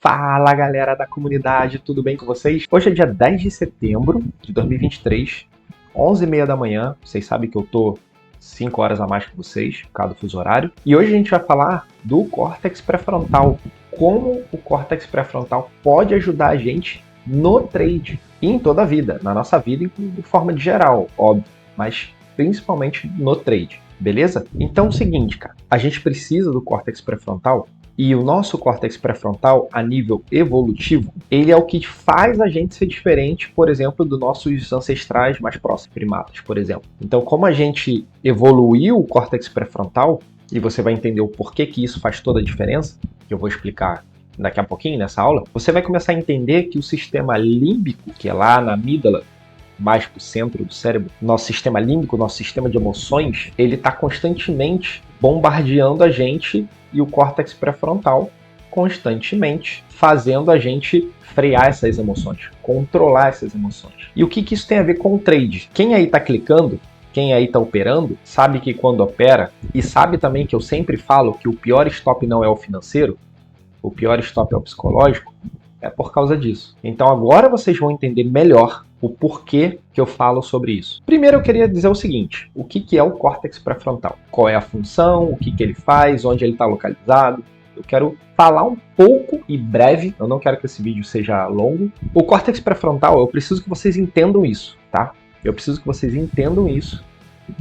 Fala galera da comunidade, tudo bem com vocês? Hoje é dia 10 de setembro de 2023, 11h30 da manhã. Vocês sabem que eu tô 5 horas a mais que vocês, por causa do fuso horário. E hoje a gente vai falar do córtex pré-frontal. Como o córtex pré-frontal pode ajudar a gente no trade e em toda a vida, na nossa vida de forma de geral, óbvio, mas principalmente no trade, beleza? Então é o seguinte, cara, a gente precisa do córtex pré-frontal. E o nosso córtex pré-frontal, a nível evolutivo, ele é o que faz a gente ser diferente, por exemplo, dos nossos ancestrais mais próximos, primatas, por exemplo. Então, como a gente evoluiu o córtex pré-frontal, e você vai entender o porquê que isso faz toda a diferença, que eu vou explicar daqui a pouquinho nessa aula, você vai começar a entender que o sistema límbico, que é lá na amígdala, mais para o centro do cérebro, nosso sistema límbico, nosso sistema de emoções, ele está constantemente bombardeando a gente e o córtex pré-frontal constantemente fazendo a gente frear essas emoções, controlar essas emoções. E o que isso tem a ver com o trade? Quem aí está clicando, quem aí está operando, sabe que quando opera, e sabe também que eu sempre falo que o pior stop não é o financeiro, o pior stop é o psicológico, é por causa disso. Então agora vocês vão entender melhor o porquê que eu falo sobre isso. Primeiro eu queria dizer o seguinte, o que é o córtex pré-frontal? Qual é a função, o que ele faz, onde ele está localizado? Eu quero falar um pouco e breve, eu não quero que esse vídeo seja longo. O córtex pré-frontal, eu preciso que vocês entendam isso, tá? Eu preciso que vocês entendam isso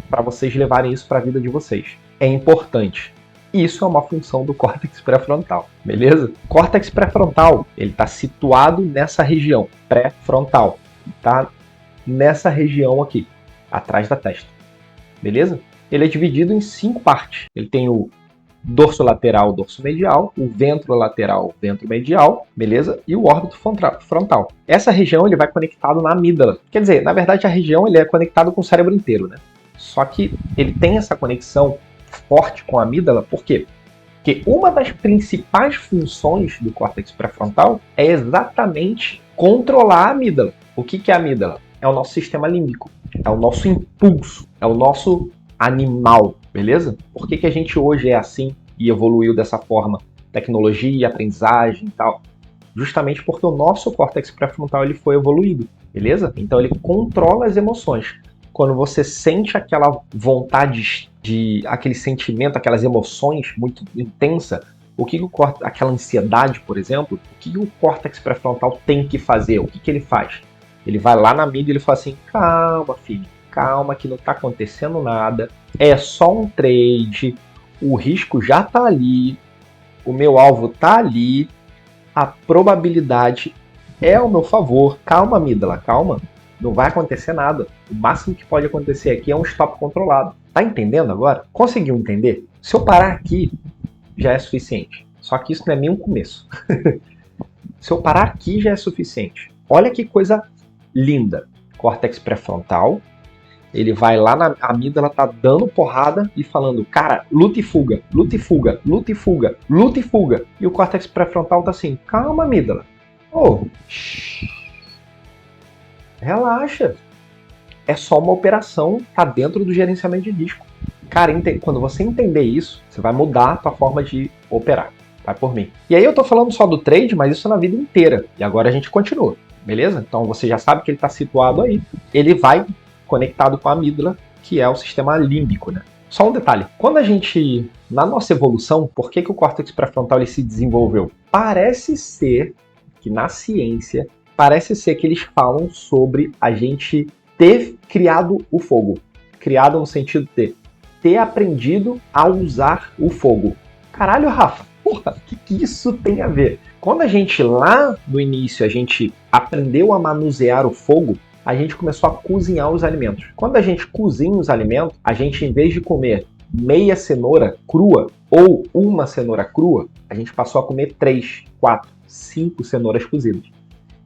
para vocês levarem isso para a vida de vocês. É importante. Isso é uma função do córtex pré-frontal, beleza? O córtex pré-frontal, ele está situado nessa região pré-frontal, tá? Nessa região aqui, atrás da testa, beleza? Ele é dividido em 5 partes. Ele tem o dorso lateral, dorso medial, o ventro lateral, ventro medial, beleza? E o órbito frontal. Essa região ele vai conectado na amígdala. Quer dizer, na verdade a região ele é conectado com o cérebro inteiro, né? Só que ele tem essa conexão forte com a amígdala, por quê? Porque uma das principais funções do córtex pré-frontal é exatamente controlar a amígdala. O que é a amígdala? É o nosso sistema límbico, é o nosso impulso, é o nosso animal, beleza? Por que a gente hoje é assim e evoluiu dessa forma? Tecnologia, aprendizagem e tal. Justamente porque o nosso córtex pré-frontal ele foi evoluído, beleza? Então ele controla as emoções. Quando você sente aquela vontade aquele sentimento, aquelas emoções muito intensa, aquela ansiedade, por exemplo, o que o córtex pré-frontal tem que fazer? O que ele faz? Ele vai lá na amígdala e ele fala assim, calma filho, calma que não está acontecendo nada, é só um trade, o risco já está ali, o meu alvo está ali, a probabilidade é ao meu favor, calma amígdala, calma. Não vai acontecer nada. O máximo que pode acontecer aqui é um stop controlado. Tá entendendo agora? Conseguiu entender? Se eu parar aqui, já é suficiente. Só que isso não é nem um começo. Se eu parar aqui, já é suficiente. Olha que coisa linda. Córtex pré-frontal. Ele vai lá na amígdala, tá dando porrada e falando, cara, luta e fuga, luta e fuga, luta e fuga, luta e fuga. E o córtex pré-frontal tá assim, calma amígdala. Relaxa. É só uma operação, tá dentro do gerenciamento de risco. Cara, quando você entender isso, você vai mudar a tua forma de operar. Vai por mim. E aí eu tô falando só do trade, mas isso na vida inteira. E agora a gente continua, beleza? Então você já sabe que ele tá situado aí. Ele vai conectado com a amígdala, que é o sistema límbico, né? Só um detalhe. Quando a gente, na nossa evolução, por que o córtex pré-frontal ele se desenvolveu? Parece ser que na ciência parece ser que eles falam sobre a gente ter criado o fogo. Criado no sentido de ter aprendido a usar o fogo. Caralho, Rafa, porra, o que isso tem a ver? Quando a gente lá no início, a gente aprendeu a manusear o fogo, a gente começou a cozinhar os alimentos. Quando a gente cozinha os alimentos, a gente, em vez de comer meia cenoura crua ou uma cenoura crua, a gente passou a comer 3, 4, 5 cenouras cozidas.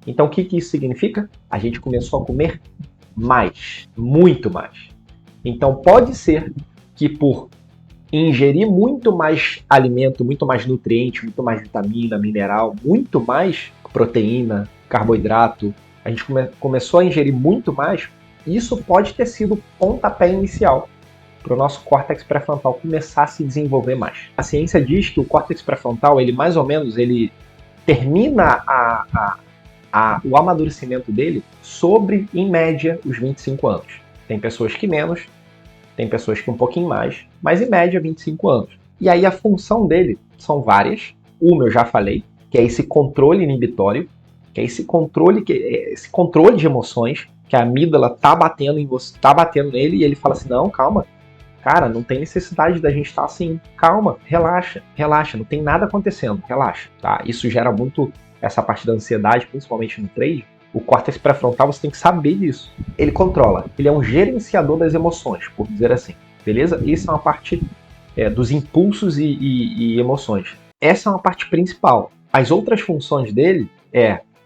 Então o que isso significa? A gente começou a comer mais, muito mais. Então pode ser que por ingerir muito mais alimento, muito mais nutriente, muito mais vitamina, mineral, muito mais proteína, carboidrato, a gente começou a ingerir muito mais, isso pode ter sido o pontapé inicial para o nosso córtex pré-frontal começar a se desenvolver mais. A ciência diz que o córtex pré-frontal, ele mais ou menos, ele termina o amadurecimento dele sobre, em média, os 25 anos. Tem pessoas que menos, tem pessoas que um pouquinho mais, mas em média 25 anos. E aí a função dele são várias. Uma eu já falei, que é esse controle inibitório, que é esse controle de emoções, que a amígdala tá batendo em você, tá batendo nele, e ele fala assim, não, calma, cara, não tem necessidade da gente estar assim, calma, relaxa, não tem nada acontecendo, relaxa, tá? Isso gera muito essa parte da ansiedade, principalmente no trade. O córtex pré-frontal, você tem que saber disso. Ele controla, ele é um gerenciador das emoções, por dizer assim, beleza? Isso é uma parte dos impulsos e emoções. Essa é uma parte principal. As outras funções dele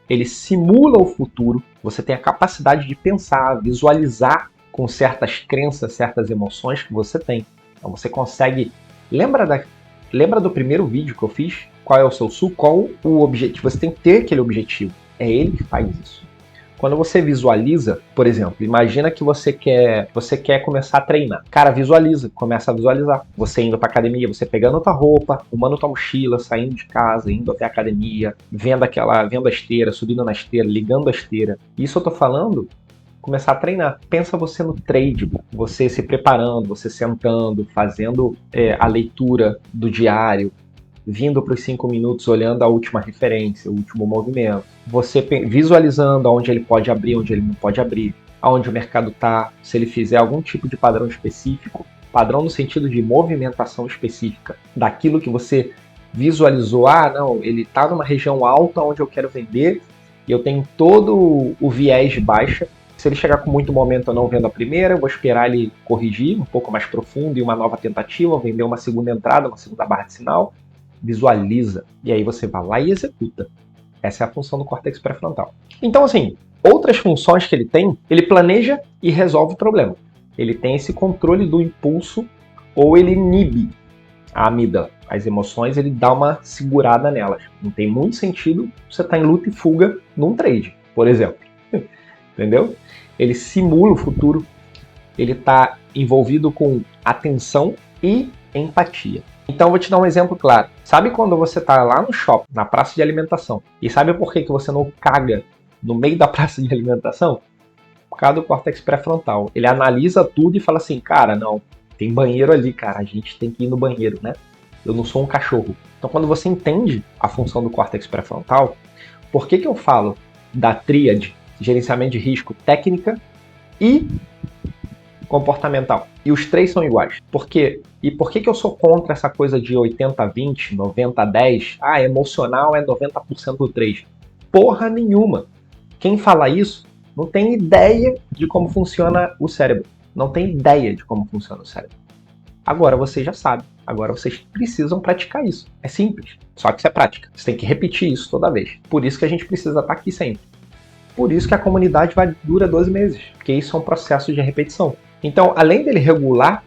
ele simula o futuro, você tem a capacidade de pensar, visualizar com certas crenças, certas emoções que você tem. Então você consegue... Lembra do primeiro vídeo que eu fiz? Qual é o seu sul? Qual o objetivo? Você tem que ter aquele objetivo. É ele que faz isso. Quando você visualiza, por exemplo, imagina que você quer começar a treinar. Cara, visualiza, começa a visualizar. Você indo pra academia, você pegando a tua roupa, arrumando tua mochila, saindo de casa, indo até a academia, vendo a esteira, subindo na esteira, ligando a esteira. Isso eu tô falando, começar a treinar. Pensa você no trade, você se preparando, você sentando, fazendo a leitura do diário, vindo para os 5 minutos olhando a última referência, o último movimento, você visualizando aonde ele pode abrir, onde ele não pode abrir, aonde o mercado está, se ele fizer algum tipo de padrão específico, padrão no sentido de movimentação específica, daquilo que você visualizou, não, ele está numa região alta onde eu quero vender, e eu tenho todo o viés de baixa. Se ele chegar com muito momento eu não vendo a primeira, eu vou esperar ele corrigir um pouco mais profundo e uma nova tentativa, vender uma segunda entrada, uma segunda barra de sinal, visualiza, e aí você vai lá e executa. Essa é a função do córtex pré-frontal. Então, assim, outras funções que ele tem, ele planeja e resolve o problema. Ele tem esse controle do impulso, ou ele inibe a amígdala. As emoções, ele dá uma segurada nelas. Não tem muito sentido você estar em luta e fuga num trade, por exemplo. Entendeu? Ele simula o futuro, ele está envolvido com atenção e empatia. Então eu vou te dar um exemplo claro. Sabe quando você está lá no shopping, na praça de alimentação, e sabe por que você não caga no meio da praça de alimentação? Por causa do córtex pré-frontal. Ele analisa tudo e fala assim, cara, não, tem banheiro ali, cara, a gente tem que ir no banheiro, né? Eu não sou um cachorro. Então quando você entende a função do córtex pré-frontal, por que eu falo da tríade gerenciamento de risco, técnica e comportamental? E os três são iguais. Por quê? E por que eu sou contra essa coisa de 80-20, 90-10? Emocional é 90% do trade. Porra nenhuma. Quem fala isso não tem ideia de como funciona o cérebro. Não tem ideia de como funciona o cérebro. Agora você já sabe. Agora vocês precisam praticar isso. É simples. Só que isso é prática. Você tem que repetir isso toda vez. Por isso que a gente precisa estar aqui sempre. Por isso que a comunidade dura 12 meses. Porque isso é um processo de repetição. Então, além dele regular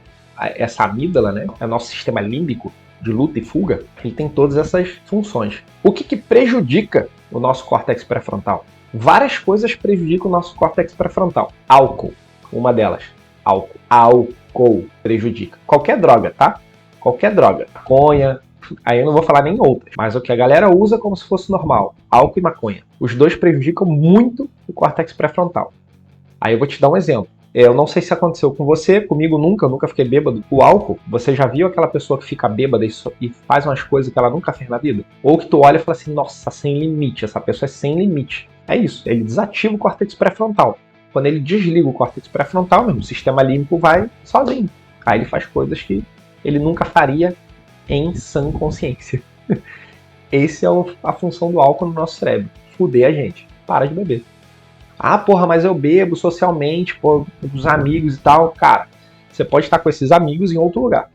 essa amígdala, né, é o nosso sistema límbico de luta e fuga, ele tem todas essas funções. O que prejudica o nosso córtex pré-frontal? Várias coisas prejudicam o nosso córtex pré-frontal. Álcool, uma delas. Álcool prejudica. Qualquer droga, tá? Qualquer droga. Maconha, aí eu não vou falar nem outras, mas o que a galera usa como se fosse normal. Álcool e maconha. Os dois prejudicam muito o córtex pré-frontal. Aí eu vou te dar um exemplo. Eu não sei se aconteceu com você, comigo nunca, eu nunca fiquei bêbado. O álcool, você já viu aquela pessoa que fica bêbada e faz umas coisas que ela nunca fez na vida? Ou que tu olha e fala assim, nossa, sem limite, essa pessoa é sem limite. É isso, ele desativa o córtex pré-frontal. Quando ele desliga o córtex pré-frontal, mesmo, o sistema límbico vai sozinho. Aí ele faz coisas que ele nunca faria em sã consciência. Essa é a função do álcool no nosso cérebro. Fuder a gente. Para de beber. Porra, mas eu bebo socialmente, com os amigos e tal. Cara, você pode estar com esses amigos em outro lugar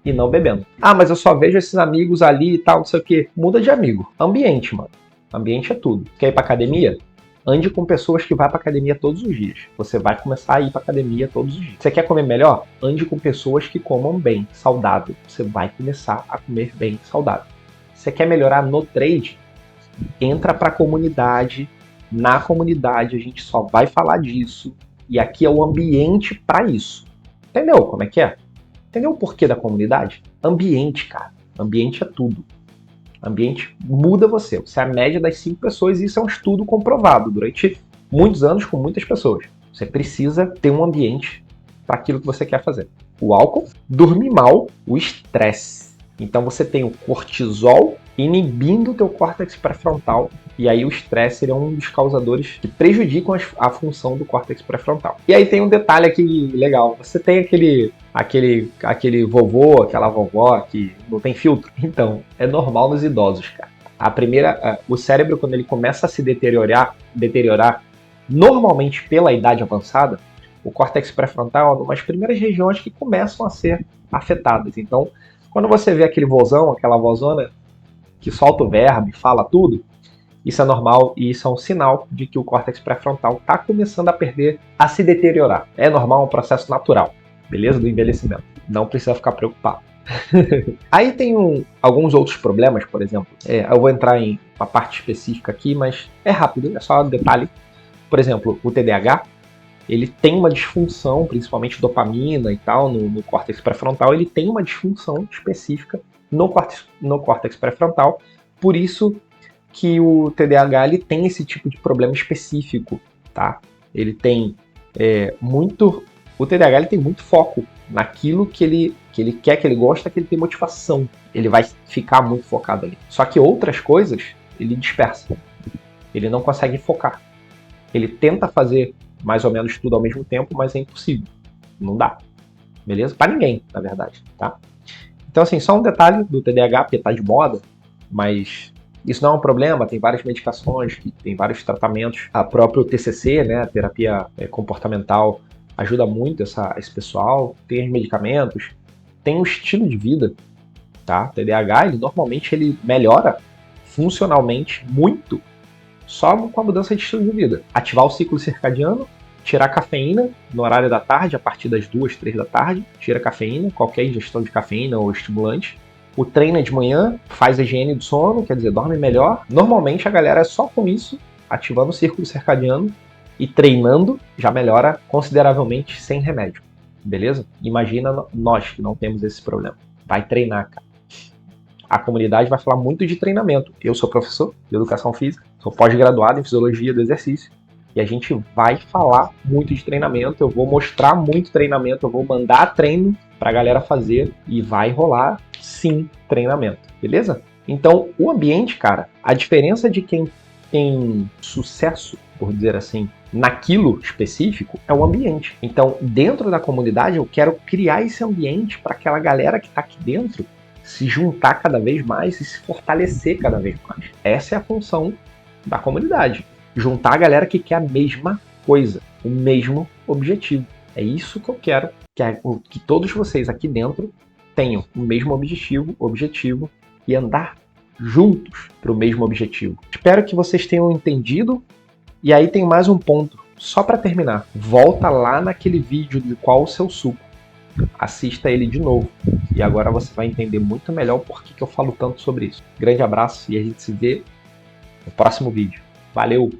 e não bebendo. Mas eu só vejo esses amigos ali e tal, não sei o quê. Muda de amigo. Ambiente, mano. Ambiente é tudo. Quer ir pra academia? Ande com pessoas que vão pra academia todos os dias. Você vai começar a ir pra academia todos os dias. Você quer comer melhor? Ande com pessoas que comam bem, saudável. Você vai começar a comer bem, saudável. Você quer melhorar no trade? Entra pra comunidade. Na comunidade a gente só vai falar disso. E aqui é o ambiente pra isso. Entendeu como é que é? Entendeu o porquê da comunidade? Ambiente, cara. Ambiente é tudo. Ambiente muda você. Você é a média das 5 pessoas e isso é um estudo comprovado durante muitos anos com muitas pessoas. Você precisa ter um ambiente para aquilo que você quer fazer. O álcool, dormir mal, o estresse. Então você tem o cortisol inibindo o teu córtex pré-frontal e aí o estresse é um dos causadores que prejudicam a função do córtex pré-frontal. E aí tem um detalhe aqui legal. Você tem aquele vovô, aquela vovó que não tem filtro. Então, é normal nos idosos, cara. O cérebro, quando ele começa a se deteriorar, normalmente pela idade avançada, o córtex pré-frontal é uma das primeiras regiões que começam a ser afetadas. Então, quando você vê aquele vozão, aquela vozona que solta o verbo e fala tudo, isso é normal e isso é um sinal de que o córtex pré-frontal está começando a se deteriorar. É normal, é um processo natural, beleza? Do envelhecimento. Não precisa ficar preocupado. Aí tem alguns outros problemas, por exemplo. Eu vou entrar em uma parte específica aqui, mas é rápido, é só um detalhe. Por exemplo, o TDAH, ele tem uma disfunção, principalmente dopamina e tal, no córtex pré-frontal, ele tem uma disfunção específica no córtex pré-frontal, por isso que o TDAH ele tem esse tipo de problema específico, tá? Ele tem o TDAH ele tem muito foco naquilo que ele quer, que ele gosta, que ele tem motivação. Ele vai ficar muito focado ali. Só que outras coisas ele dispersa. Ele não consegue focar. Ele tenta fazer mais ou menos tudo ao mesmo tempo, mas é impossível. Não dá. Beleza? Para ninguém, na verdade, tá? Então, assim, só um detalhe do TDAH, porque tá de moda, mas isso não é um problema, tem várias medicações, tem vários tratamentos. A própria TCC, né, a terapia comportamental, ajuda muito esse pessoal. Tem os medicamentos, tem o estilo de vida, tá? O TDAH, normalmente ele melhora funcionalmente muito só com a mudança de estilo de vida. Ativar o ciclo circadiano, tirar a cafeína no horário da tarde, a partir das 2, 3 da tarde, tira a cafeína, qualquer ingestão de cafeína ou estimulante. O treino é de manhã, faz a higiene do sono, quer dizer, dorme melhor. Normalmente a galera só com isso, ativando o círculo circadiano e treinando, já melhora consideravelmente sem remédio. Beleza? Imagina nós que não temos esse problema. Vai treinar, cara. A comunidade vai falar muito de treinamento. Eu sou professor de educação física, sou pós-graduado em fisiologia do exercício, e a gente vai falar muito de treinamento, eu vou mostrar muito treinamento, eu vou mandar treino pra galera fazer, e vai rolar, sim, treinamento, beleza? Então, o ambiente, cara, a diferença de quem tem sucesso, por dizer assim, naquilo específico, é o ambiente. Então, dentro da comunidade, eu quero criar esse ambiente para aquela galera que tá aqui dentro se juntar cada vez mais e se fortalecer cada vez mais. Essa é a função da comunidade. Juntar a galera que quer a mesma coisa, o mesmo objetivo. É isso que eu quero, que todos vocês aqui dentro tenham o mesmo objetivo e andar juntos para o mesmo objetivo. Espero que vocês tenham entendido. E aí tem mais um ponto, só para terminar. Volta lá naquele vídeo de qual o seu suco. Assista ele de novo. E agora você vai entender muito melhor por que eu falo tanto sobre isso. Grande abraço e a gente se vê no próximo vídeo. Valeu!